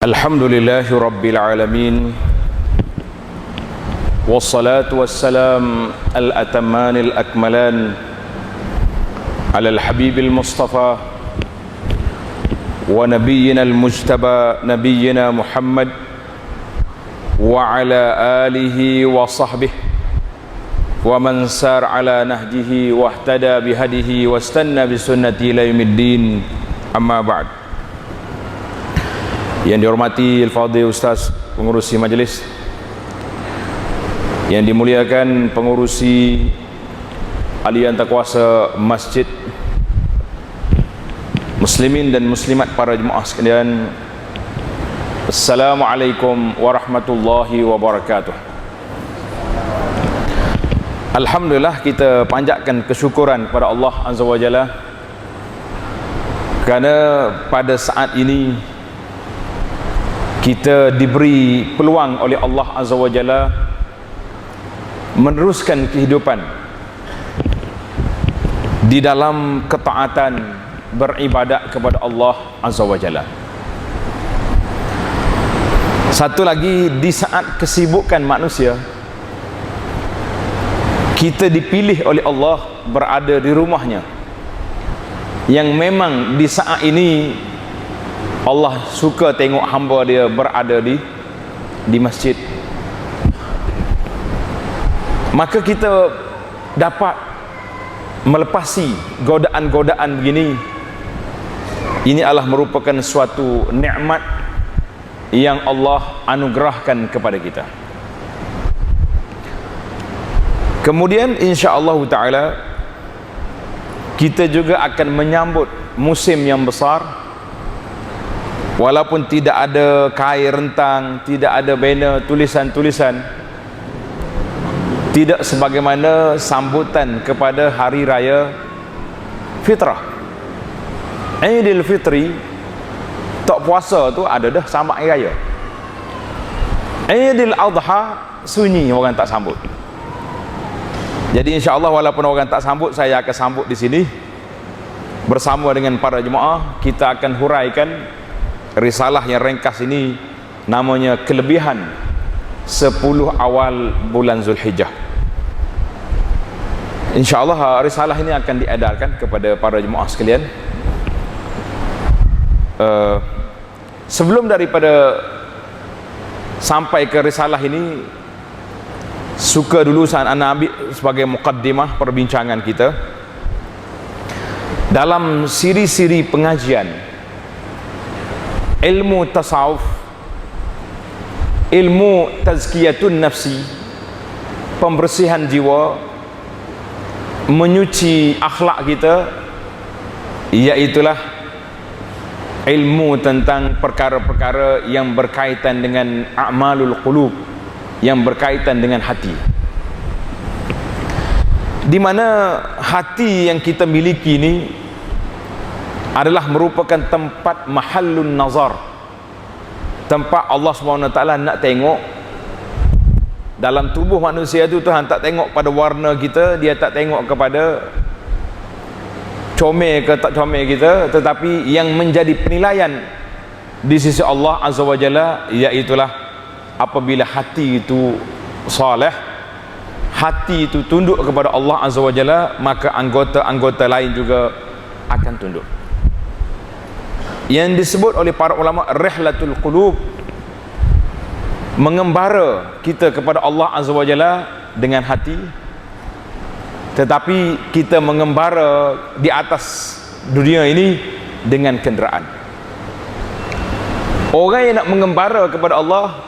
Alhamdulillahi Rabbil Alamin, wassalatu wassalam al-atamani al-akmalan ala al-habibil mustafa wa nabiyyina al-mujtaba nabiyyina Muhammad wa ala alihi wa sahbihi wa man sar ala nahjihi wa ihtada bihadihi wa istanna bisunnati ila yaumiddin. Amma ba'd. Yang dihormati Al-Fadhil Ustaz pengurusi majlis, yang dimuliakan pengurusi Alian Takwasa Masjid, muslimin dan muslimat para jemaah sekalian, Assalamualaikum warahmatullahi wabarakatuh. Alhamdulillah, kita panjatkan kesyukuran kepada Allah Azza wa Jalla kerana pada saat ini kita diberi peluang oleh Allah Azza wa Jalla meneruskan kehidupan di dalam ketaatan beribadat kepada Allah Azza wa Jalla. Satu lagi, di saat kesibukan manusia, kita dipilih oleh Allah berada di rumahnya, yang memang di saat ini Allah suka tengok hamba dia berada di masjid. Maka kita dapat melepasi godaan-godaan begini. Ini adalah merupakan suatu nikmat yang Allah anugerahkan kepada kita. Kemudian insya-Allah taala kita juga akan menyambut musim yang besar. Walaupun tidak ada kain rentang, tidak ada banner tulisan-tulisan, tidak sebagaimana sambutan kepada hari raya fitrah. Aidil Fitri, tak puasa tu ada dah sambut hari raya. Aidil Adha sunyi, orang tak sambut. Jadi insya-Allah walaupun orang tak sambut, saya akan sambut di sini bersama dengan para jemaah. Kita akan huraikan risalah yang ringkas ini, namanya kelebihan 10 awal bulan Zulhijjah. InsyaAllah risalah ini akan diedarkan kepada para jemaah sekalian. Sebelum daripada sampai ke risalah ini, suka dulu saya ambil sebagai muqaddimah perbincangan kita dalam siri-siri pengajian ilmu tasawuf, ilmu tazkiyatun nafsi, pembersihan jiwa, menyuci akhlak kita, iaitulah ilmu tentang perkara-perkara yang berkaitan dengan a'malul qulub, yang berkaitan dengan hati, di mana hati yang kita miliki ini adalah merupakan tempat mahallun nazar, tempat Allah SWT nak tengok dalam tubuh manusia itu. Tuhan tak tengok pada warna kita, dia tak tengok kepada comel ke tak comel kita, tetapi yang menjadi penilaian di sisi Allah Azza wa Jalla iaitulah apabila hati itu saleh, hati itu tunduk kepada Allah Azza wa Jalla, maka anggota-anggota lain juga akan tunduk. Yang disebut oleh para ulama rihlatul qulub, mengembara kita kepada Allah Azza wa Jalla dengan hati, tetapi kita mengembara di atas dunia ini dengan kenderaan. Orang yang nak mengembara kepada Allah,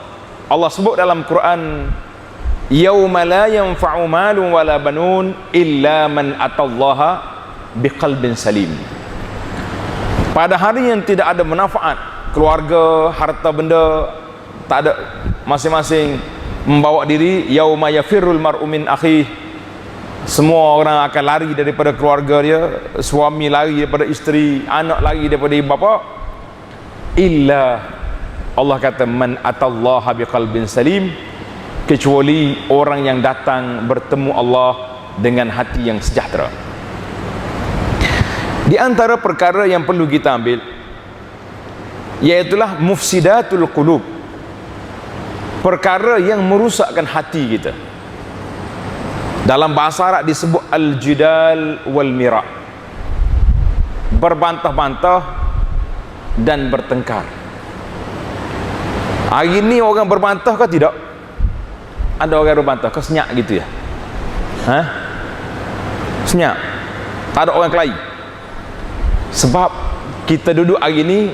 Allah sebut dalam Quran, yauma la yanfa'u malun wala banun illa man atallaha biqalbin salim. Pada hari yang tidak ada manfaat, keluarga, harta benda, tak ada, masing-masing membawa diri. Yauma yafirrul mar'u min akhihi, semua orang akan lari daripada keluarga dia, suami lari daripada isteri, anak lari daripada ibu bapa, illa, Allah kata, man atallaha biqalbin salim, kecuali orang yang datang bertemu Allah dengan hati yang sejahtera. Di antara perkara yang perlu kita ambil, iaitulah mufsidatul qulub, perkara yang merusakkan hati kita. Dalam bahasa Arab disebut al-jidal wal mira', berbantah-bantah dan bertengkar. Hari ni orang berbantah ke tidak? Ada orang berbantah ke senyap gitu ya? Senyap, tak ada orang kelahi. Sebab kita duduk hari ni,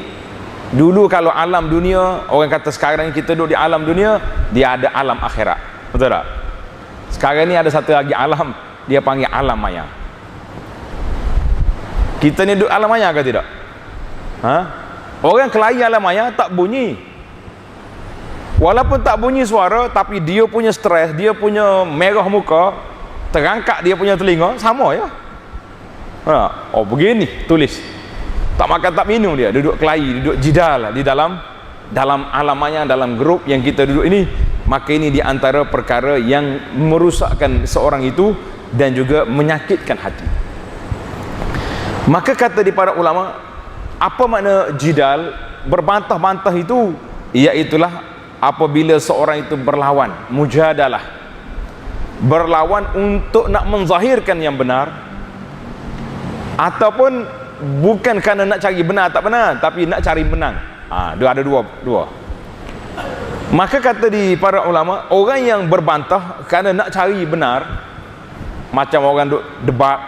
dulu kalau alam dunia, orang kata sekarang kita duduk di alam dunia, dia ada alam akhirat, betul tak? Sekarang ni ada satu lagi alam, dia panggil alam maya. Kita ni duduk alam maya ke tidak? Orang kelahi alam maya tak bunyi, walaupun tak bunyi suara, tapi dia punya stres, dia punya merah muka, terangkat dia punya telinga, sama ya. Oh begini tulis, tak makan tak minum, dia duduk kelahi, duduk jidal di dalam alam maya, dalam grup yang kita duduk ini. Maka ini di antara perkara yang merusakkan seorang itu dan juga menyakitkan hati. Maka kata di para ulama, apa makna jidal, berbantah-bantah itu? Iaitulah apabila seorang itu berlawan, mujadalah, berlawan untuk nak menzahirkan yang benar, ataupun bukan kerana nak cari benar tak benar, tapi nak cari menang. Dia ada dua. Maka kata di para ulama, orang yang berbantah kerana nak cari benar, macam orang duk debat,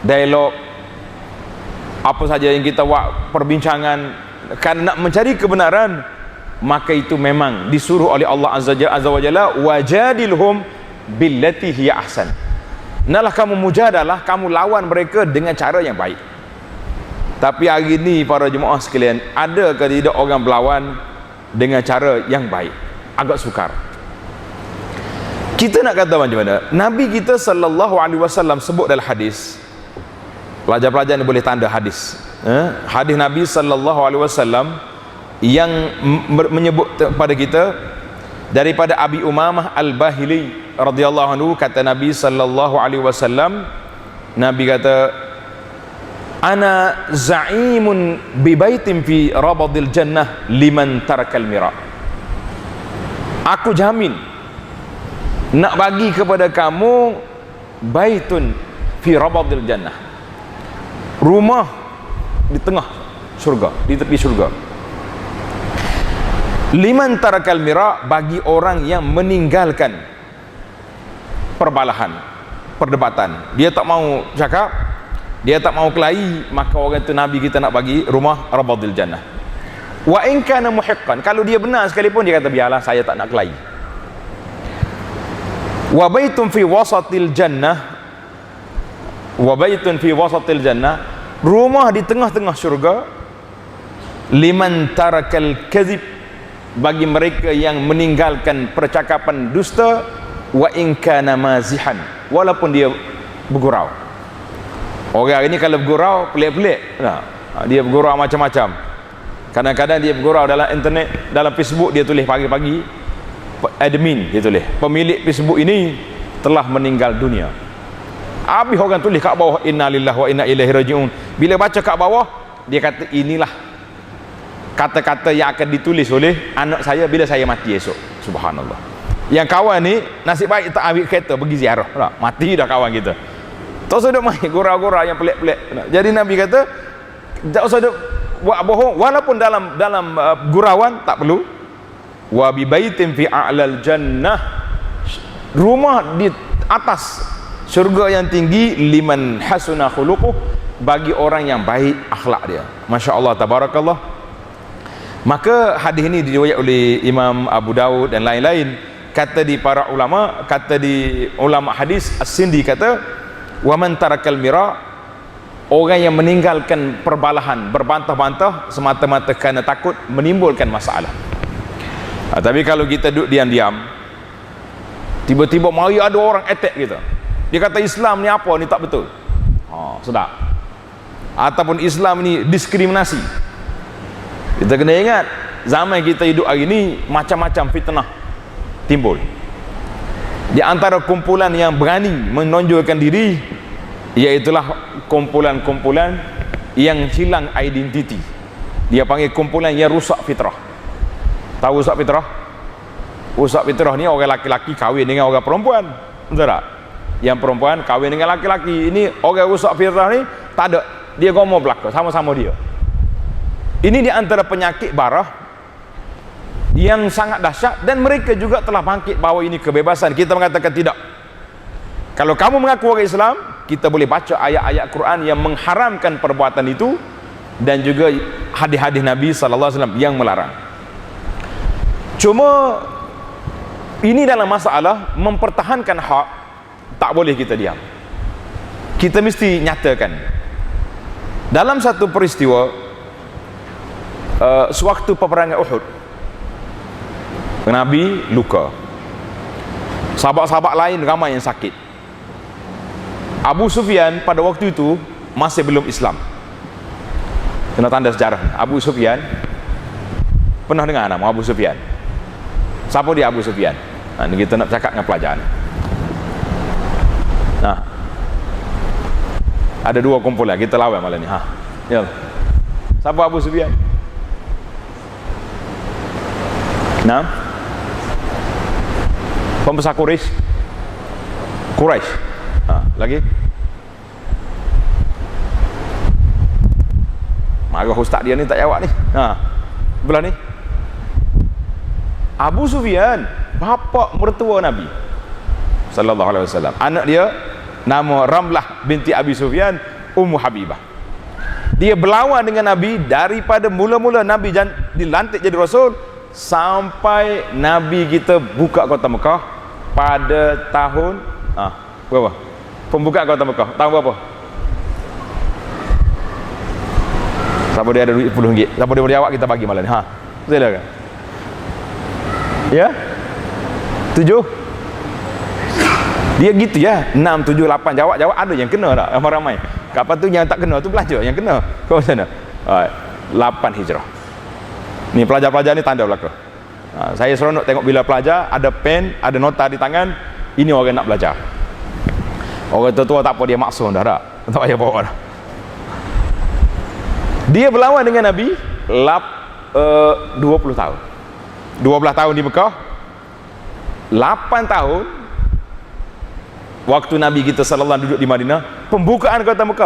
dialog, apa saja yang kita buat, perbincangan kerana nak mencari kebenaran, maka itu memang disuruh oleh Allah Azza wa Jalla, wajadilhum billati hiya ahsan. Nalah kamu mujadalah, kamu lawan mereka dengan cara yang baik. Tapi hari ini para jemaah sekalian, ada ke tidak orang berlawan dengan cara yang baik? Agak sukar. Kita nak kata macam mana? Nabi kita sallallahu alaihi wasallam sebut dalam hadis, pelajar-pelajar ni boleh tanda hadis, hadis Nabi sallallahu alaihi wasallam yang menyebut kepada kita daripada Abi Umamah Al-Bahili radhiyallahu anhu, kata Nabi sallallahu alaihi wasallam, Nabi kata, ana za'imun bi baitin fi rabadil jannah liman tarakal mira. Aku jamin nak bagi kepada kamu baitun fi rabadil jannah, rumah di tengah syurga, di tepi syurga, liman tarakal mira, bagi orang yang meninggalkan perbalahan, perdebatan. Dia tak mau cakap, dia tak mau kelahi, maka orang itu Nabi kita nak bagi rumah rabadil jannah. Wa in kana muhiqqan, kalau dia benar sekalipun dia kata biarlah, saya tak nak kelahi. Wa baitun fi wasatil jannah, wa baitun fi wasatil jannah, rumah di tengah-tengah syurga, liman tarakal kadhib, bagi mereka yang meninggalkan percakapan dusta, wa in kana mazihan, walaupun dia bergurau. Orang ini kalau bergurau pelik-pelik, dia bergurau macam-macam. Kadang-kadang dia bergurau dalam internet, dalam Facebook, dia tulis pagi-pagi, admin dia tulis, pemilik Facebook ini telah meninggal dunia. Habis orang tulis kat bawah, inna lillahi wa inna ilaihi raji'un. Bila baca kat bawah, dia kata inilah kata-kata yang akan ditulis oleh anak saya bila saya mati esok. Subhanallah. Yang kawan ni nasib baik tak ambil kereta pergi ziarah, mati dah kawan kita. Tak usah duk main gurau-gurau yang pelik-pelik. Jadi Nabi kata, tak usah duk buat bohong, walaupun dalam gurauan tak perlu. Wa bi baitin fi a'lal jannah, rumah di atas syurga yang tinggi, liman hasuna khuluquh, bagi orang yang baik akhlak dia. Masya-Allah, tabarakallah. Maka hadis ini diriwayat oleh Imam Abu Daud dan lain-lain. Kata di para ulama, kata di ulama hadis As-Sindi kata, wa man tarakal mira, orang yang meninggalkan perbalahan, berbantah-bantah semata-mata kerana takut menimbulkan masalah. Tapi kalau kita duduk diam-diam, tiba-tiba mari ada orang attack kita, dia kata Islam ni apa ni tak betul, sedap, ataupun Islam ni diskriminasi. Kita kena ingat, zaman kita hidup hari ni macam-macam fitnah timbul. Di antara kumpulan yang berani menonjolkan diri, iaitulah kumpulan-kumpulan yang hilang identiti, Dia panggil kumpulan yang rusak fitrah. Tahu rusak fitrah? Rusak fitrah ni orang laki-laki kahwin dengan orang perempuan, betul tak? Yang perempuan kahwin dengan laki-laki. Ini orang rusak fitrah ni tak ada, dia gomoh belaka sama-sama dia. Ini di antara penyakit barah yang sangat dahsyat, dan mereka juga telah bangkit bahawa ini kebebasan. Kita mengatakan tidak. Kalau kamu mengaku orang Islam, kita boleh baca ayat-ayat Quran yang mengharamkan perbuatan itu, dan juga hadis-hadis Nabi sallallahu alaihi wasallam yang melarang. Cuma ini dalam masalah mempertahankan hak, tak boleh kita diam. Kita mesti nyatakan. Dalam satu peristiwa sewaktu peperangan Uhud, Nabi luka, sahabat-sahabat lain ramai yang sakit. Abu Sufyan pada waktu itu masih belum Islam. Kena tanda sejarah. Abu Sufyan, pernah dengar nama Abu Sufyan? Siapa dia Abu Sufyan? Ini kita nak cakap dengan pelajar ni. Ada dua kumpulan, kita lawan malam ni. Ya. Siapa Abu Sufyan? Pembesar Quraisy. Lagi? Marah ustaz dia ni tak jawab ni. Belah ni. Abu Sufyan, bapa mertua Nabi sallallahu alaihi wasallam. Anak dia nama Ramlah binti Abi Sufyan, Ummu Habibah. Dia berlawan dengan Nabi daripada mula-mula Nabi dilantik jadi Rasul sampai Nabi kita buka kota Mekah pada tahun berapa? Pembukaan kota Mekah tahun berapa? Siapa dia ada duit RM10? Siapa dia boleh jawab, kita bagi malam ni. Silakan. Ya? 7? Dia gitu ya, 6, 7, 8 jawab ada yang kena tak? Ramai-ramai. Kapan tu yang tak kena tu belajar, yang kena kau sana. 8 Hijrah. Ni pelajar-pelajar ni tanda belaka. Saya seronok tengok bila pelajar ada pen, ada nota di tangan, ini orang nak belajar. Orang tua tak apa, dia maksum dah tak payah bawa dah. Dia berlawan dengan Nabi 20 tahun. 12 tahun di Mekah, 8 tahun waktu Nabi kita sallallahu alaihi wasallam duduk di Madinah. Pembukaan kota Mekah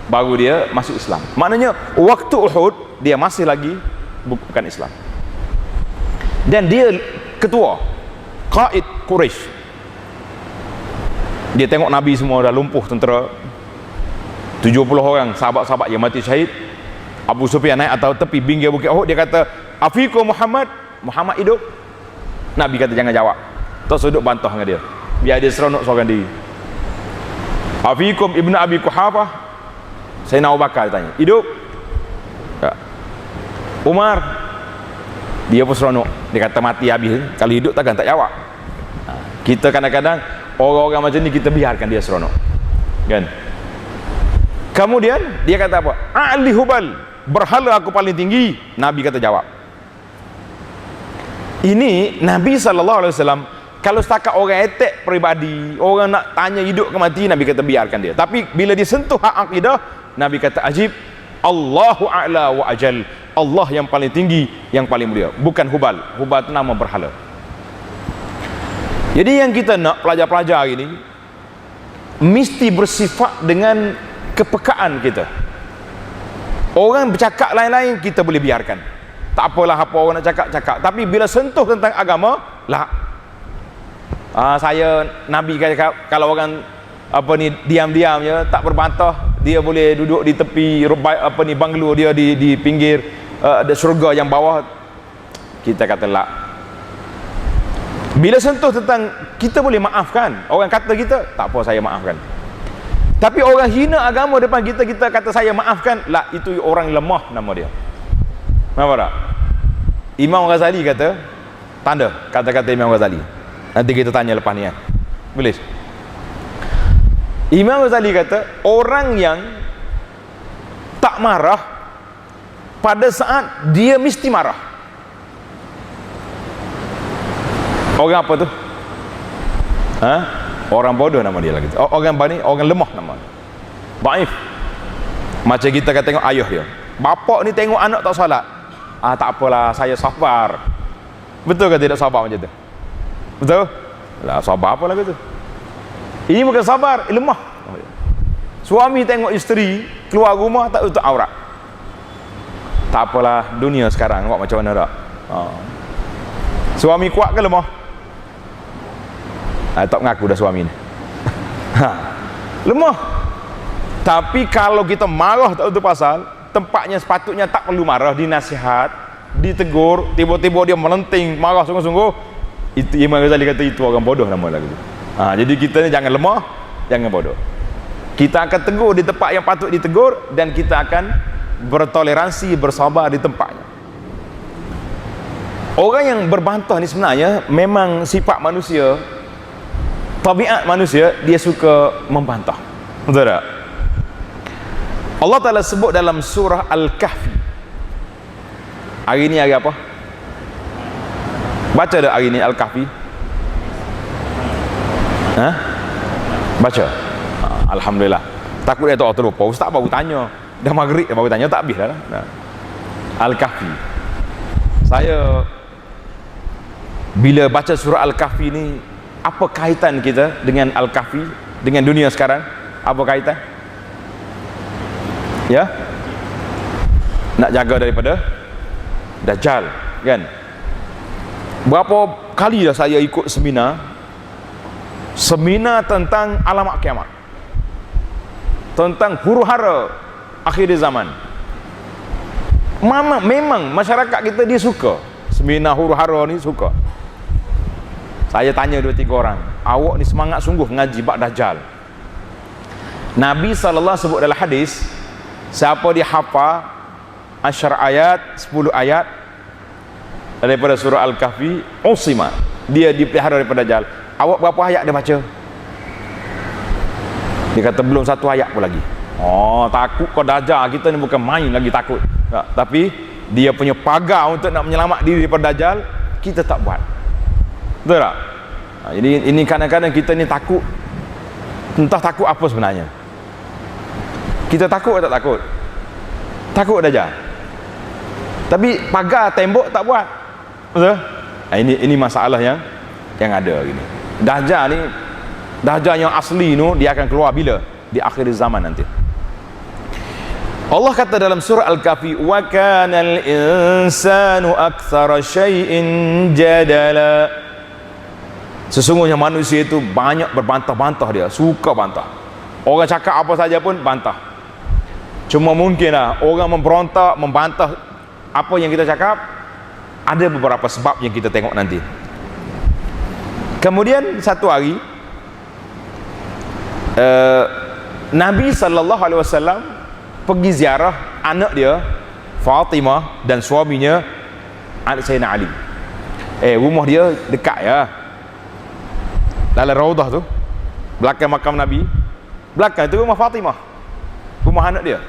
baru dia masuk Islam. Maknanya waktu Uhud dia masih lagi bukan Islam. Dan dia ketua Qaid Quraisy. Dia tengok Nabi semua dah lumpuh tentera, 70 orang sahabat-sahabat yang mati syahid. Abu Sufyan naik atau tepi pinggir bukit Uhud, dia kata, "Afikum Muhammad hidup?" Nabi kata jangan jawab. Terus duduk bantah dengan dia, biar dia seronok seorang diri. "Afikum Ibnu Abi Quhafah?" Sayyidina Abu Bakar tanya, "Hidup?" Ya. Umar, dia pun seronok, dia kata mati habis. Kalau hidup takkan tak jawab. Kita kadang-kadang orang-orang macam ni kita biarkan dia seronok, kan? Kemudian dia kata apa? "Ali Hubal, berhala aku paling tinggi." Nabi kata jawab. Ini Nabi SAW, kalau setakat orang etek peribadi, orang nak tanya hidup ke mati, Nabi kata biarkan dia. Tapi bila disentuh hak akidah, Nabi kata ajib, Allahu a'la wa ajal, Allah yang paling tinggi, yang paling mulia, bukan Hubal. Hubal itu nama berhala. Jadi yang kita nak pelajar-pelajar hari ini mesti bersifat dengan kepekaan kita. Orang bercakap lain-lain kita boleh biarkan, tak apalah apa orang nak cakap. Tapi bila sentuh tentang agama, lah saya Nabi kata kalau orang diam-diam ya, tak berbantah, dia boleh duduk di tepi banglo dia di pinggir syurga yang bawah. Kita kata lah. Bila sentuh tentang kita boleh maafkan. Orang kata kita, tak apa saya maafkan. Tapi orang hina agama depan kita, kita kata saya maafkan, lah itu orang lemah nama dia. Nampak tak? Imam Ghazali kata, tanda kata-kata Imam Ghazali. Nanti kita tanya lepas ni kan. Boleh? Imam Ghazali kata, orang yang tak marah pada saat dia mesti marah. Orang apa tu? Orang bodoh nama dia lagi. Orang lemah nama dia. Baif. Macam kita kata tengok ayah dia. Bapak ni tengok anak tak solat, tak apalah, saya sabar. Betul ke tidak sabar macam tu? Betul? Lah sabar apa lagu tu? Ini bukan sabar, lemah. Suami tengok isteri keluar rumah tak tutup aurat. Tak apalah, dunia sekarang buat macam mana tak? Suami kuat ke lemah? Tak mengaku dah suami ni. Lemah. Tapi kalau kita marah tak tutup pasal, tempatnya sepatutnya tak perlu marah, dinasihat, ditegur, tiba-tiba dia melenting, marah sungguh-sungguh, itu Imam Ghazali kata itu orang bodoh nama lagi tu. Jadi kita ni jangan lemah, jangan bodoh. Kita akan tegur di tempat yang patut ditegur, dan kita akan bertoleransi, bersabar di tempatnya. Orang yang berbantah ni sebenarnya memang sifat manusia, tabiat manusia, dia suka membantah. Betul tak? Allah Ta'ala sebut dalam surah Al-Kahfi. Hari ni hari apa? Baca dah hari ni Al-Kahfi? Baca? Alhamdulillah. Takut dia tak terlupa. Ustaz baru tanya, dah maghrib baru tanya, tak habis dah. Al-Kahfi. Saya bila baca surah Al-Kahfi ni, apa kaitan kita dengan Al-Kahfi, dengan dunia sekarang? Apa kaitan? Ya, nak jaga daripada Dajjal, kan? Berapa kali dah saya ikut seminar tentang alamat kiamat, tentang huru-hara akhir zaman. Memang masyarakat kita dia suka seminar huru-hara ni, suka. Saya tanya 2-3 orang, awak ni semangat sungguh ngaji bab Dajjal. Nabi SAW sebut dalam hadis, siapa dia hafal 10 ayat, 10 ayat daripada surah Al-Kahfi, usima, dia dipelihara daripada Dajjal. Awak berapa ayat dia baca? Dia kata belum 1 ayat pun lagi. Takut kau Dajjal, kita ni bukan main lagi takut. Tapi dia punya pagar untuk nak menyelamat diri daripada Dajjal, kita tak buat. Betul tak? Jadi ini kadang-kadang kita ni takut, entah takut apa sebenarnya. Kita takut atau tak takut? Takut Dajjal. Tapi pagar tembok tak buat. Betul? Ini masalah yang ada gini. Dajjal yang asli tu, dia akan keluar bila? Di akhir zaman nanti. Allah kata dalam surah Al-Kahfi, wa kanal insanu aktsara syai'in jadala. Sesungguhnya manusia itu banyak berbantah-bantah, dia suka bantah. Orang cakap apa saja pun bantah. Cuma mungkinlah orang memberontak, membantah apa yang kita cakap, ada beberapa sebab yang kita tengok nanti. Kemudian satu hari Nabi SAW pergi ziarah anak dia Fatimah dan suaminya Sayyidina Ali. Rumah dia dekat ya, dalam Raudah tu, belakang makam Nabi, belakang tu rumah Fatimah, rumah anak dia.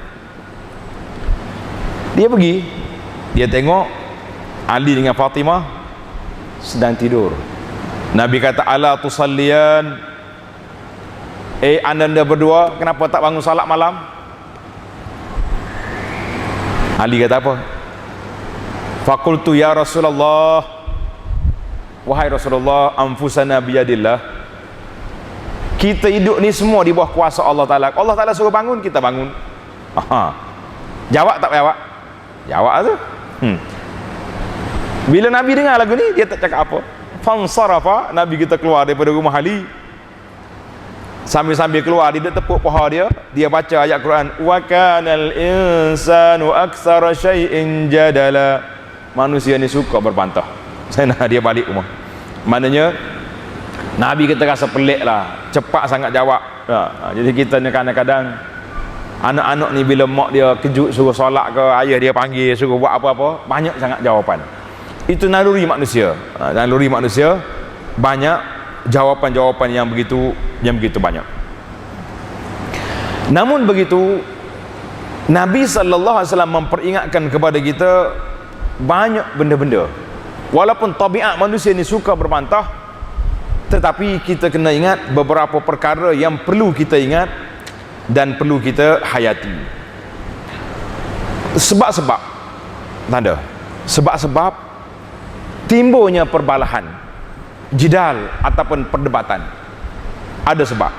Dia pergi, dia tengok Ali dengan Fatimah sedang tidur. Nabi kata, ala tusalliyan, anda berdua kenapa tak bangun salat malam? Ali kata apa? Fakultu ya Rasulullah, wahai Rasulullah, anfusana biyadillah, kita hidup ni semua di bawah kuasa Allah Ta'ala. Allah Ta'ala suruh bangun, kita bangun. Jawab tak jawab? Jawab tu. Bila Nabi dengar lagu ni, dia tak cakap apa. Fansarafa, Nabi kita keluar daripada rumah Ali. Sambil-sambil keluar, dia tepuk paha dia, dia baca ayat Quran, wa kanal insanu aktsara syai'in jadala. Manusia ni suka berbantah. Saya nak dia balik rumah. Maknanya Nabi kita rasa pelik lah, cepat sangat jawab. Jadi kita ni kadang-kadang anak-anak ni bila mak dia kejut suruh solat ke, ayah dia panggil suruh buat apa-apa, banyak sangat jawapan. Itu naluri manusia. Naluri manusia, banyak jawapan-jawapan yang begitu banyak. Namun begitu, Nabi SAW memperingatkan kepada kita banyak benda-benda. Walaupun tabiat manusia ni suka berbantah, tetapi kita kena ingat beberapa perkara yang perlu kita ingat dan perlu kita hayati. Sebab-sebab tanda, sebab-sebab timbulnya perbalahan, jidal ataupun perdebatan, ada sebab.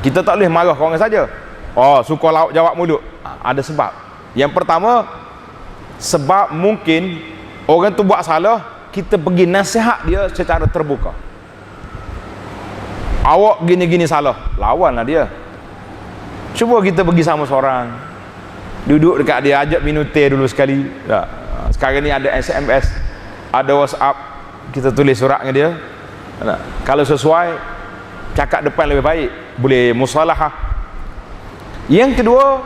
Kita tak boleh marah orang saja, oh suka lauk jawab mulut. Ada sebab. Yang pertama, sebab mungkin orang tu buat salah, kita pergi nasihat dia secara terbuka. Awak gini-gini salah, lawanlah dia. Cuba kita pergi sama seorang, duduk dekat dia, ajak minum teh dulu sekali. Sekarang ni ada SMS, ada WhatsApp, kita tulis surat dengan dia. Kalau sesuai, cakap depan lebih baik, boleh musalahah. Yang kedua,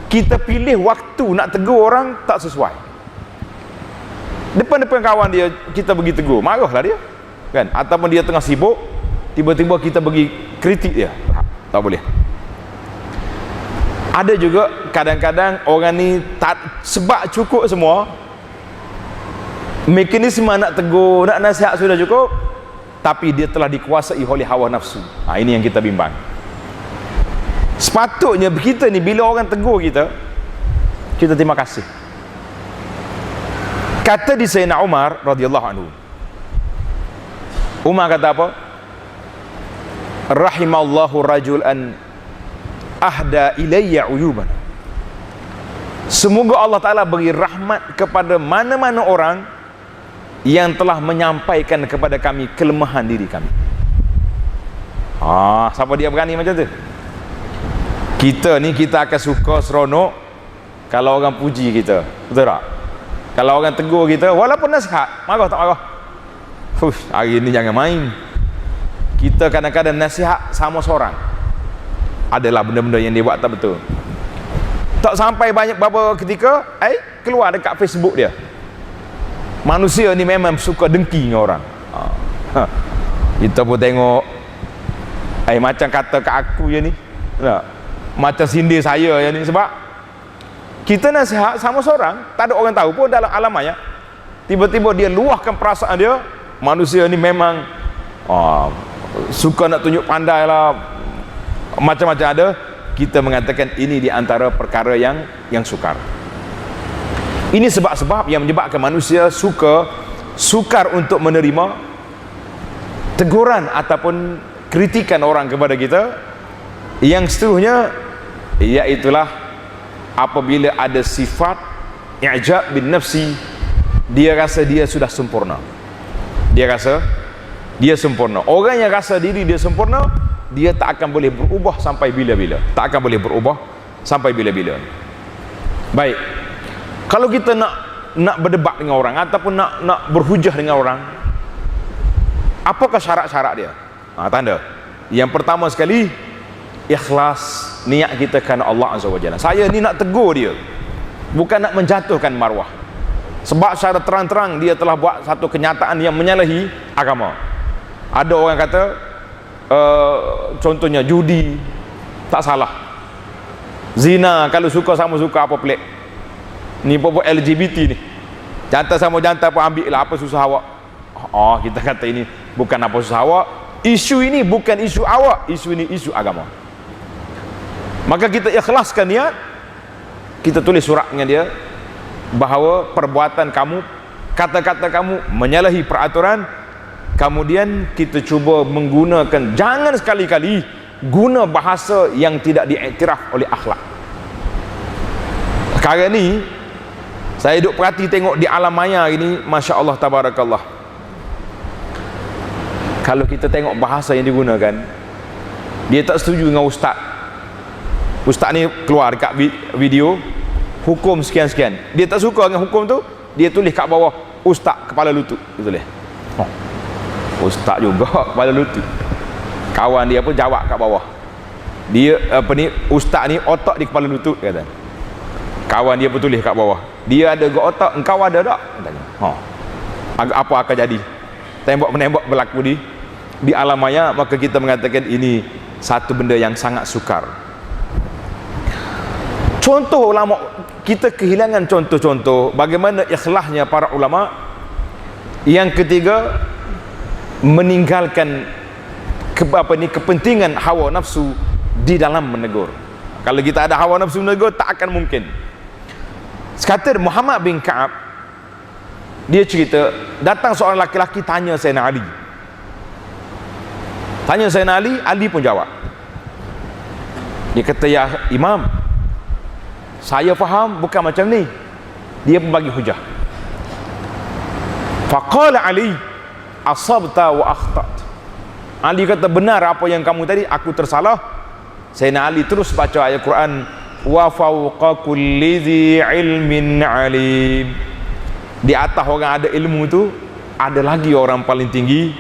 kita pilih waktu nak tegur orang tak sesuai. Depan-depan kawan dia kita pergi tegur, marahlah dia, kan? Ataupun dia tengah sibuk, tiba-tiba kita pergi kritik dia, tak boleh. Ada juga kadang-kadang orang ni tak sebab cukup semua, mekanisme nak tegur, nak nasihat sudah cukup, tapi dia telah dikuasai oleh hawa nafsu. Ini yang kita bimbang. Sepatutnya kita ni bila orang tegur kita, kita terima kasih. Kata di Sayyidina Umar radhiyallahu anhu, Umar kata apa? Rahimallahu rajulan ahda ilayya uyuban. Semoga Allah Ta'ala beri rahmat kepada mana-mana orang yang telah menyampaikan kepada kami kelemahan diri kami. Siapa dia berani macam tu? Kita ni, kita akan suka seronok kalau orang puji kita, betul tak? Kalau orang tegur kita, walaupun nasihat, marah tak marah, hari ni jangan main. Kita kadang-kadang nasihat sama seorang, adalah benda-benda yang dia buat tak betul. Tak sampai banyak beberapa ketika, keluar dekat Facebook dia, manusia ni memang suka dengki dengan orang. Kita pun tengok, macam kata kat aku je ni, macam sindir saya je ni. Sebab kita nasihat sama seorang, tak ada orang tahu pun dalam alam maya, tiba-tiba dia luahkan perasaan dia, manusia ni memang suka nak tunjuk pandai lah, macam-macam ada. Kita mengatakan ini di antara perkara yang sukar. Ini sebab-sebab yang menyebabkan manusia sukar untuk menerima teguran ataupun kritikan orang kepada kita. Yang seterusnya, iaitulah apabila ada sifat i'jab bin nafsi, dia rasa dia sudah sempurna. Dia rasa dia sempurna. Orang yang rasa diri dia sempurna, dia tak akan boleh berubah sampai bila-bila. Tak akan boleh berubah sampai bila-bila. Baik, kalau kita nak berdebat dengan orang ataupun nak berhujah dengan orang, apakah syarat-syarat dia? Tanda. Yang pertama sekali, ikhlas, niat kita kerana Allah Azza wa Jalla. Saya ni nak tegur dia, bukan nak menjatuhkan maruah. Sebab secara terang-terang dia telah buat satu kenyataan yang menyalahi agama. Ada orang kata, contohnya judi tak salah, zina kalau suka sama suka apa pelik, ni apa LGBT ni, jantan sama jantan pun ambil lah, apa susah awak? Kita kata ini bukan apa susah awak, isu ini bukan isu awak, isu ini isu agama. Maka kita ikhlaskan niat, kita tulis surat dengan dia bahawa perbuatan kamu, kata-kata kamu menyalahi peraturan. Kemudian kita cuba menggunakan, jangan sekali-kali guna bahasa yang tidak diiktiraf oleh akhlak. Sekarang ni saya duduk perhati tengok di alam maya ini, Masya Allah tabarakallah, kalau kita tengok bahasa yang digunakan, dia tak setuju dengan ustaz. Ustaz ni keluar dekat video, hukum sekian-sekian, dia tak suka dengan hukum tu, dia tulis kat bawah, ustaz kepala lutut, dia tulis. Ustaz juga kepala lutut. Kawan dia pun jawab kat bawah, dia ustaz ni otak di kepala lutut, kata. Kawan dia pun tulis kat bawah, dia ada ke otak, engkau ada tak? Apa akan jadi? Tembak-menembak berlaku di alam maya. Maka kita mengatakan ini satu benda yang sangat sukar. Contoh ulama, kita kehilangan contoh-contoh bagaimana ikhlasnya para ulama. Yang ketiga, meninggalkan kepentingan hawa nafsu di dalam menegur. Kalau kita ada hawa nafsu menegur, tak akan mungkin. Kata Muhammad bin Ka'ab, dia cerita, datang seorang laki-laki tanya Sayyidina Ali. Tanya Sayyidina Ali, Ali pun jawab. Dia kata, ya Imam, saya faham bukan macam ni. Dia pun bagi hujah. Faqala Ali, asabta wa akhtat. Ali kata, benar apa yang kamu tadi, aku tersalah. Sayyidina Ali terus baca ayat Quran, wa fawqa kulli dzi ilmin alim. Di atas orang ada ilmu tu, ada lagi orang paling tinggi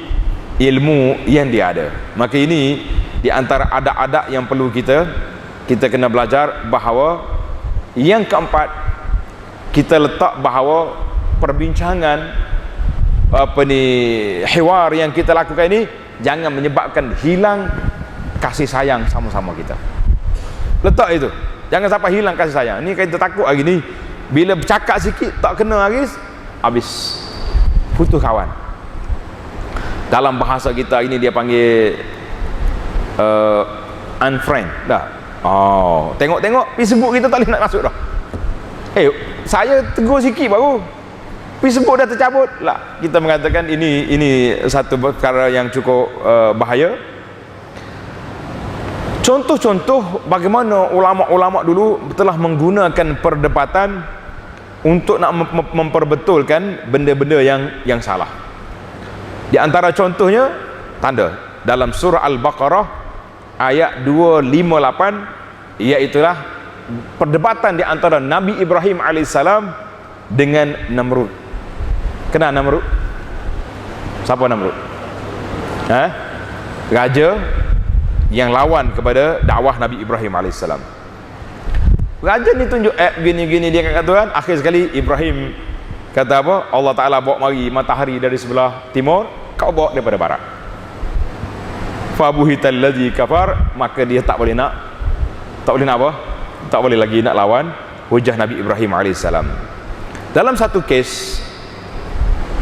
ilmu yang dia ada. Maka ini di antara adab-adab yang perlu kita kena belajar. Bahawa yang keempat, kita letak bahawa perbincangan hiwar yang kita lakukan ini jangan menyebabkan hilang kasih sayang sama-sama kita. Letak itu, jangan sampai hilang kasih sayang. Ini kita takut hari ni, bila bercakap sikit tak kena habis putus kawan. Dalam bahasa kita ini dia panggil unfriend dah. Tengok Facebook kita tak boleh nak masuk dah. Saya tegur sikit baru Facebook dah tercabut lah. Kita mengatakan ini satu perkara yang cukup bahaya. Contoh-contoh bagaimana ulama-ulama dulu telah menggunakan perdebatan untuk nak memperbetulkan benda-benda yang salah. Di antara contohnya, tanda dalam surah Al-Baqarah ayat 258, iaitulah perdebatan di antara Nabi Ibrahim alaihissalam dengan Namrud. Kenal Namrud? Siapa Namrud? Raja yang lawan kepada dakwah Nabi Ibrahim alaihissalam. Raja ni tunjuk gini-gini dia kata Tuhan. Akhir sekali Ibrahim kata apa? Allah Ta'ala bawa mari matahari dari sebelah timur, kau bawa daripada barat. Fabuhital ladzi kafar, maka dia tak boleh nak apa? Tak boleh lagi nak lawan hujah Nabi Ibrahim alaihissalam. Dalam satu kes,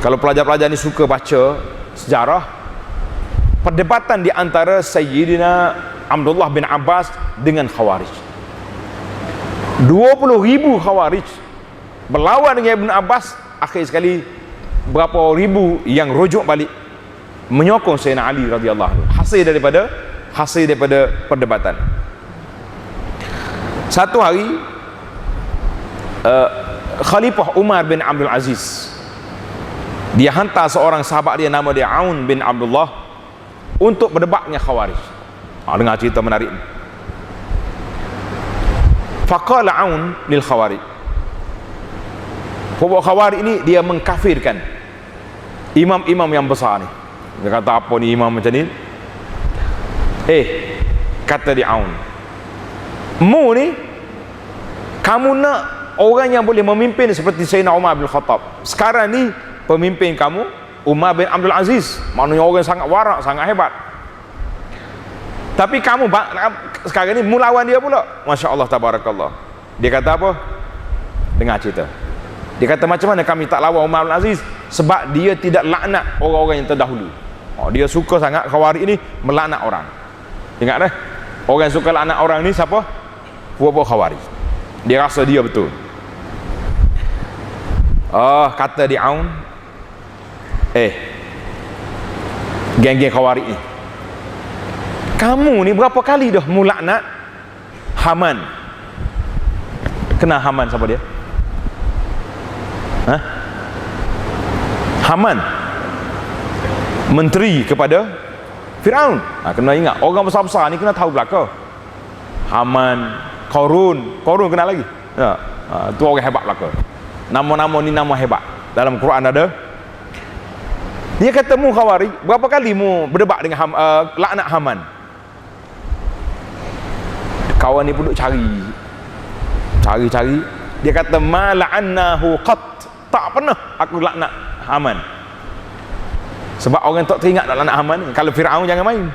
kalau pelajar-pelajar ni suka baca sejarah, perdebatan di antara Sayyidina Abdullah bin Abbas dengan Khawarij. 20,000 Khawarij berlawan dengan Ibn Abbas. Akhir sekali berapa ribu yang rujuk balik menyokong Sayyidina Ali radhiyallahu anhu. Hasil daripada perdebatan. Satu hari Khalifah Umar bin Abdul Aziz, dia hantar seorang sahabat dia, nama dia Aun bin Abdullah, untuk berdebat dengan Khawarij. Dengar cerita menarik ni. Faqala Aun lil Khawarij, pokok Khawarij ini dia mengkafirkan imam-imam yang besar ni. Dia kata, apa ni imam macam ni? Kata dia Aun, mu ni, kamu nak orang yang boleh memimpin seperti Sayyidina Umar bin Khattab. Sekarang ni pemimpin kamu Umar bin Abdul Aziz, maknanya orang sangat warak, sangat hebat. Tapi kamu sekarang ni melawan dia pula. Masya Allah, tabarakallah. Dia kata apa? Dengar cerita. Dia kata, macam mana kami tak lawan Umar bin Aziz? Sebab dia tidak laknat orang-orang yang terdahulu. Dia suka sangat Khawarij ni melaknat orang. Ingat dah, orang yang suka laknat orang ni siapa? Puak-puak Khawarij. Dia rasa dia betul. Kata di Aun, geng-geng Khawarij ni, kamu ni berapa kali dah mulaknat Haman? Kenal Haman siapa dia? Haman, menteri kepada Firaun. Kena ingat, orang besar-besar ni kena tahu belaka. Haman, Qarun kenal lagi? Tu orang hebat belaka. Nama-nama ni nama hebat. Dalam Quran ada. Dia kata, mu Khawarij, berapa kali mu berdebat dengan laknat Haman? Kawan ni pun duk cari. Dia kata, ma la'annahu qat, tak pernah aku laknat Haman. Sebab orang tak teringat nak laknat Haman. Kalau Firaun jangan main.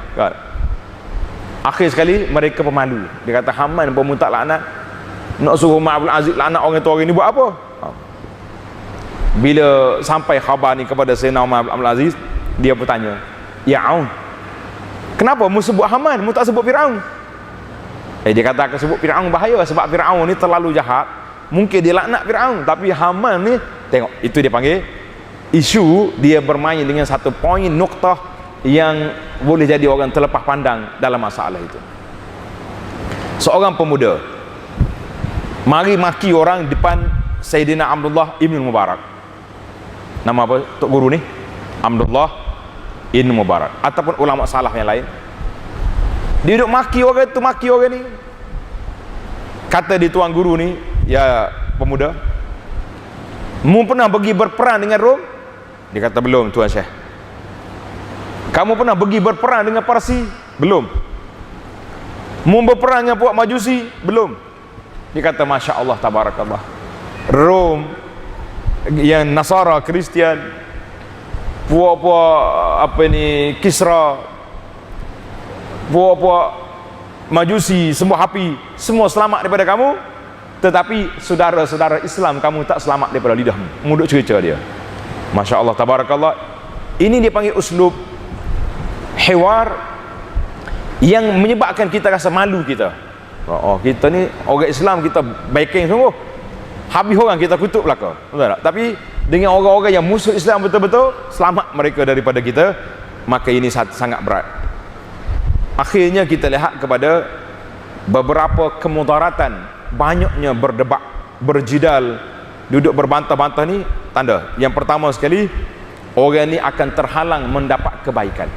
Akhir sekali mereka pemalu. Dia kata, Haman pun tak laknat, nak suruh Umar bin Aziz laknat orang tu, orang ni buat apa? Bila sampai khabar ni kepada Sayyidina Umar bin Aziz, dia bertanya, ya Aun, kenapa mu sebut Haman, mu tak sebut Firaun? Dia kata, aku sebut Firaun bahaya sebab Firaun ni terlalu jahat, mungkin dia laknat Firaun, tapi Haman ni tengok, itu dia panggil isu. Dia bermain dengan satu poin noktah yang boleh jadi orang terlepas pandang dalam masalah itu. Seorang pemuda mari maki orang depan Sayyidina Abdullah Ibn Mubarak. Nama apa tok guru ni? Abdullah Ibn Mubarak, ataupun ulama salaf yang lain. Dia duduk maki orang ni. Kata di tuan guru ni, ya pemuda, mu pernah pergi berperang dengan Rom? Dia kata, belum tuan Syekh. Kamu pernah pergi berperang dengan Parsi? Belum. Mu berperang dengan puak Majusi? Belum. Dia kata, Masya Allah, tabarakallah, Rom yang Nasara, Kristian, puak-puak apa ni, Kisra, puak-puak Majusi, semua api, semua selamat daripada kamu, tetapi saudara-saudara Islam kamu tak selamat daripada lidahmu. Muduk cerita dia. Masya Allah, tabarakallah. Ini dia panggil uslub hiwar yang menyebabkan kita rasa malu kita. Oh, kita ni orang Islam, kita baiking sungguh, habis orang kita kutuk belaka, betul tak? Tapi dengan orang-orang yang musuh Islam betul-betul, selamat mereka daripada kita, maka ini sangat berat. Akhirnya kita lihat kepada beberapa kemudaratan, banyaknya berdebat, berjidal, duduk berbantah-bantah ni tanda. Yang pertama sekali, orang ni akan terhalang mendapat kebaikan.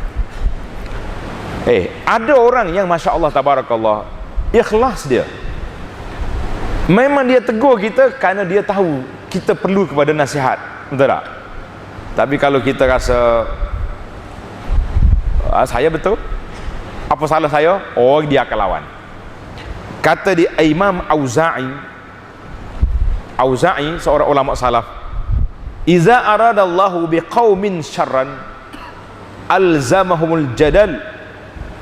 Ada orang yang Masya Allah, tabarakallah, ikhlas dia. Memang dia tegur kita kerana dia tahu kita perlu kepada nasihat, betul tak? Tapi kalau kita rasa saya betul, apa salah saya? Oh, dia akan lawan. Kata di Imam Auza'i, seorang ulama salaf, iza aradallahu biqaumin syarran alzamahumul jadal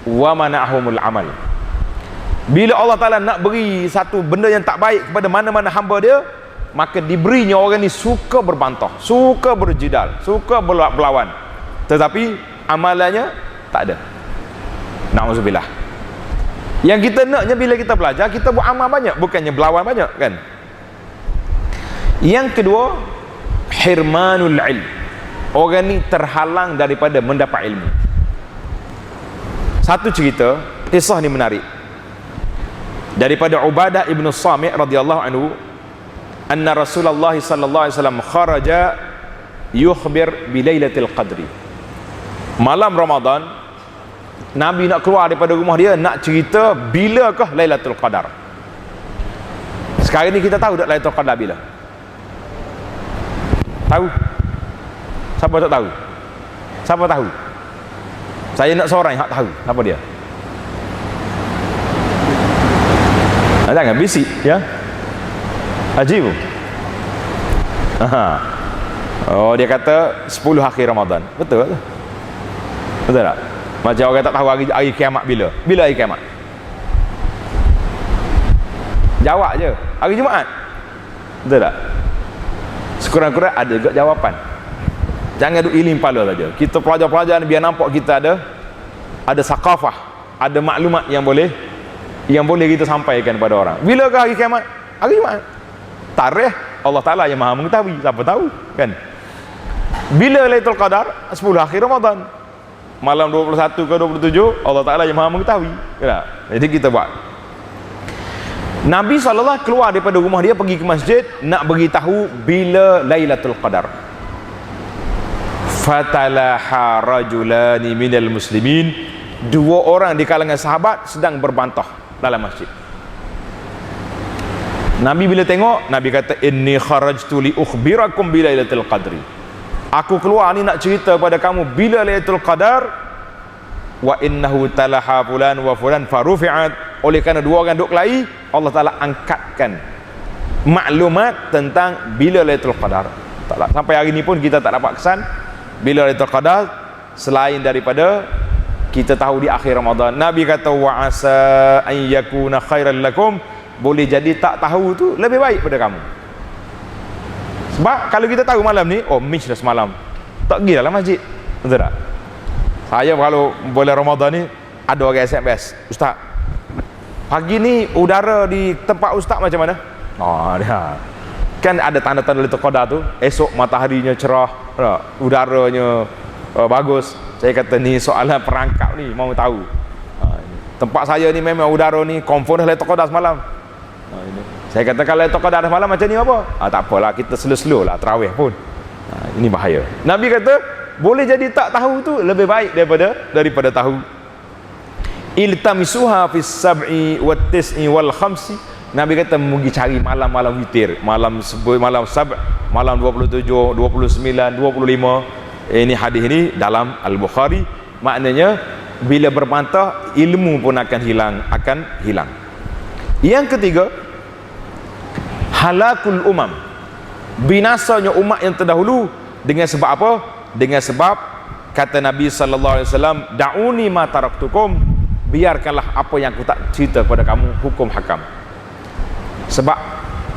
wa mana'ahumul amal. Bila Allah Ta'ala nak beri satu benda yang tak baik kepada mana-mana hamba dia, maka diberinya orang ni suka berbantah, suka berjidal, suka berlawan, tetapi amalannya tak ada. Na'udzubillah. Yang kita naknya bila kita belajar, kita buat amal banyak, bukannya berlawan banyak, kan? Yang kedua, hirmanul ilm. Orang ni terhalang daripada mendapat ilmu. Satu cerita, kisah ni menarik. Daripada Ubadah ibn Samit radhiyallahu anhu, anna Rasulullah sallallahu alaihi wasallam kharaja yukhbir bi lailatul qadri. Malam Ramadan, Nabi nak keluar daripada rumah dia, nak cerita bilakah Lailatul Qadar. Sekarang ni kita tahu tak Lailatul Qadar bila? Tahu? Siapa tak tahu? Siapa tahu? Saya nak seorang yang tahu. Siapa dia? Jangan bisik, ya. Ajib. Oh, dia kata 10 akhir Ramadan. Betul tak? Betul tak? Macam orang tak tahu hari kiamat bila. Bila hari kiamat? Jawab je, hari Jumaat. Betul tak? Sekurang-kurang ada juga jawapan. Jangan duk iling pala saja. Kita pelajar-pelajar ni biar nampak kita ada sakafah, ada maklumat yang boleh kita sampaikan kepada orang. Bilakah hari kiamat? Hari Jumaat. Tarikh Allah Ta'ala yang Maha mengetahui, siapa tahu, kan? Bila Lailatul Qadar? 10 akhir Ramadan. Malam 21 ke 27, Allah Ta'ala yang Maha mengetahui, kan? Jadi kita buat. Nabi SAW keluar daripada rumah dia, pergi ke masjid, nak beritahu bila Lailatul Qadar. Fatalaha rajulani minal muslimin, dua orang di kalangan sahabat sedang berbantah dalam masjid. Nabi bila tengok, Nabi kata, inni kharajtu li ukhbirakum bi Lailatul Qadri. Aku keluar ni nak cerita pada kamu bila Lailatul Qadar. Wa innahu talaha fulan wa fulan farufi'at. Oleh kerana dua orang duk kelahi, Allah Ta'ala angkatkan maklumat tentang bila Lailatul Qadar. Sampai hari ni pun kita tak dapat kesan bila Lailatul Qadar, selain daripada kita tahu di akhir Ramadan. Nabi kata, wa asa an yakuna khairan lakum, boleh jadi tak tahu tu lebih baik pada kamu. Sebab kalau kita tahu malam ni, oh miss dah semalam, tak pergi dalam masjid, betul tak? Saya kalau boleh Ramadan ni, ada orang SMS, Ustaz, pagi ni udara di tempat Ustaz macam mana? Dia. Kan ada tanda-tanda Lailatul Qadar tu, esok mataharinya cerah, udaranya bagus. Saya kata ni soalan perangkap ni, mau tahu. Tempat saya ni memang udara ni confirm dah Lailatul Qadar semalam. Saya kata kalau Lailatul Qadar semalam macam ni apa? Tak apalah, kita slow-slow lah tarawih pun. Ini bahaya. Nabi kata boleh jadi tak tahu tu lebih baik daripada tahu. Iltamisuha fis sab'i wat tis'i wal khamsi. Nabi kata pergi cari malam-malam witir, malam sab', malam 27, 29, 25. Ini hadis ini dalam Al-Bukhari. Maknanya bila berbantah ilmu pun akan hilang. Yang ketiga, halakul umam, binasanya umat yang terdahulu dengan sebab apa? Dengan sebab kata Nabi sallallahu alaihi wasallam, da'uni ma taraktukum, biarkanlah apa yang aku tak cerita kepada kamu, hukum hakam. Sebab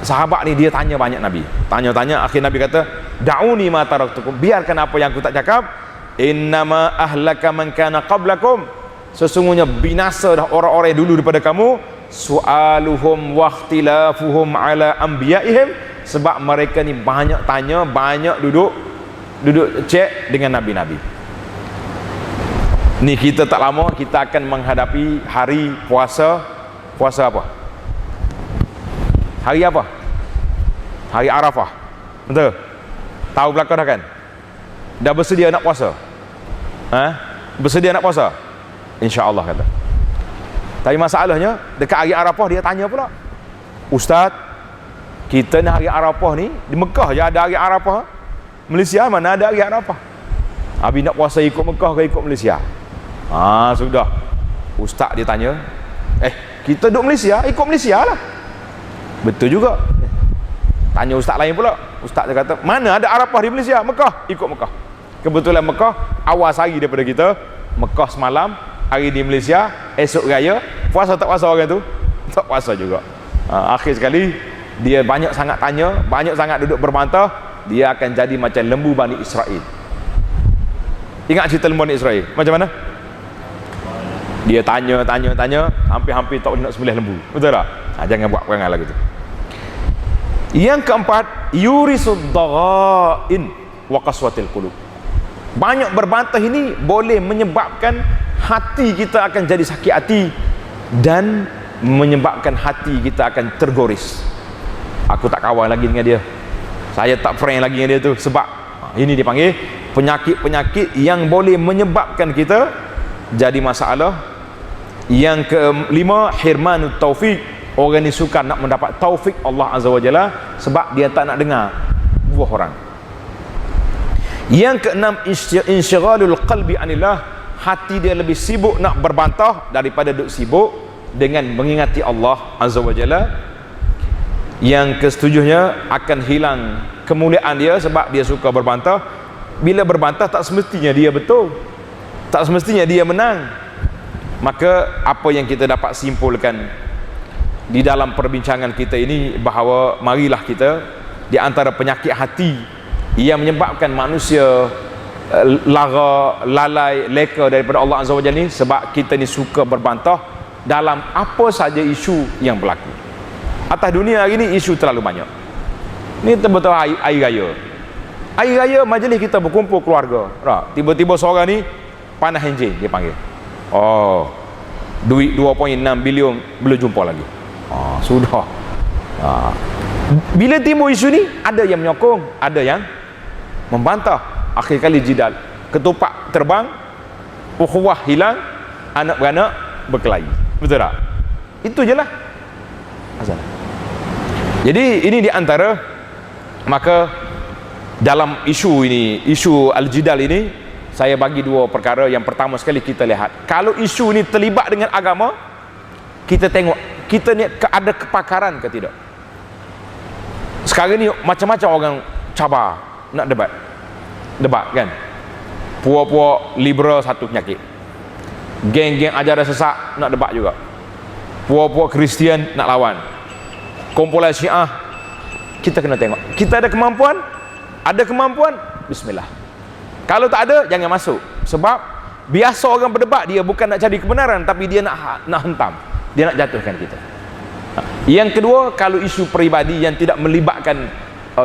sahabat ni dia tanya banyak Nabi, tanya akhir Nabi kata, da'uni ma taraktukum, biarkan apa yang aku tak cakap. Innama ahlaka man kana qablakum, sesungguhnya binasa dah orang-orang dulu daripada kamu, su'aluhum wa ikhtilafuhum ala anbiya'ihim, sebab mereka ni banyak tanya, banyak duduk cek dengan nabi-nabi. Ni kita tak lama kita akan menghadapi hari puasa apa? Hari apa? Hari Arafah. Betul? Tahu belakang dah kan? Dah bersedia nak puasa? Bersedia nak puasa? InsyaAllah kata. Tapi masalahnya dekat hari Arafah dia tanya pula, Ustaz, kita ni hari Arafah ni di Mekah je ada hari Arafah, Malaysia mana ada hari Arafah? Habis nak puasa ikut Mekah ke ikut Malaysia? Sudah. Ustaz dia tanya, kita duduk Malaysia, ikut Malaysia lah. Betul juga. Tanya ustaz lain pula. Ustaz dia kata, mana ada Arafah di Malaysia? Mekah, ikut Mekah. Kebetulan Mekah awal hari daripada kita. Mekah semalam, hari di Malaysia, esok raya. Puasa tak puasa orang tu? Tak puasa juga. Akhir sekali dia banyak sangat tanya, banyak sangat duduk berbantah, dia akan jadi macam lembu Bani Israel. Ingat cerita lembu Bani Israel? Macam mana? Dia tanya, hampir-hampir tak boleh nak sembelih lembu. Betul tak? Jangan buat perangai lagi tu. Yang keempat, yurisud daghain wa qaswatil qulub. Banyak berbantah ini boleh menyebabkan hati kita akan jadi sakit hati dan menyebabkan hati kita akan tergoris. Aku tak kawan lagi dengan dia, saya tak friend lagi dengan dia tu, sebab ini dipanggil penyakit-penyakit yang boleh menyebabkan kita jadi masalah. Yang kelima, hirmanut taufik. Orang ni suka nak mendapat taufik Allah Azza wa Jalla sebab dia tak nak dengar buah orang. Yang keenam, insyighalul qalbi anillah. Hati dia lebih sibuk nak berbantah daripada duk sibuk dengan mengingati Allah Azza wa Jalla. Yang kesetujuhnya, akan hilang kemuliaan dia sebab dia suka berbantah. Bila berbantah tak semestinya dia betul, tak semestinya dia menang. Maka apa yang kita dapat simpulkan di dalam perbincangan kita ini, bahawa marilah kita, di antara penyakit hati yang menyebabkan manusia lara, lalai, leka daripada Allah Azza wa Jalla ni, sebab kita ni suka berbantah dalam apa saja isu yang berlaku. Atas dunia hari ni isu terlalu banyak. Ni betul-betul air raya majlis kita berkumpul keluarga, tiba-tiba seorang ni panas enjin, dia panggil, duit 2.6 bilion belum jumpa lagi. Sudah. Bila timbul isu ni, ada yang menyokong, ada yang membantah. Akhir kali jidal, ketupat terbang, ukhuwah hilang, anak beranak berkelahi. Betul tak? Itu je lah. Jadi ini di antara, maka dalam isu ini, isu al-jidal ini, saya bagi dua perkara. Yang pertama sekali, kita lihat kalau isu ini terlibat dengan agama, kita tengok kita ni ada kepakaran ke tidak. Sekarang ni macam-macam orang cabar nak debat kan. Puak-puak liberal satu penyakit, geng-geng ajaran sesat nak debat juga, puak-puak Kristian nak lawan, kumpulan Syiah. Kita kena tengok, kita ada kemampuan, bismillah. Kalau tak ada, jangan masuk. Sebab biasa orang berdebat, dia bukan nak cari kebenaran, tapi dia nak hentam, dia nak jatuhkan kita. Yang kedua, kalau isu peribadi yang tidak melibatkan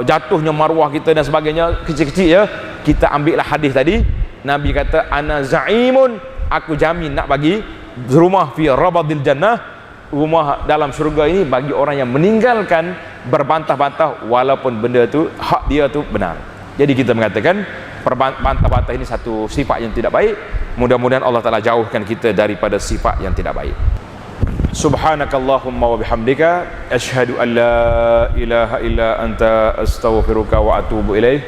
jatuhnya maruah kita dan sebagainya, kecil-kecil ya, kita ambillah hadis tadi. Nabi kata, ana zaimun, aku jamin nak bagi rumah fi rabadil jannah, rumah dalam syurga ini bagi orang yang meninggalkan berbantah-bantah walaupun benda tu hak dia tu benar. Jadi kita mengatakan berbantah-bantah ini satu sifat yang tidak baik. Mudah-mudahan Allah Ta'ala jauhkan kita daripada sifat yang tidak baik. Subhanakallahumma wa bihamdika asyhadu an la ilaha illa anta astaghfiruka wa atubu ilaik.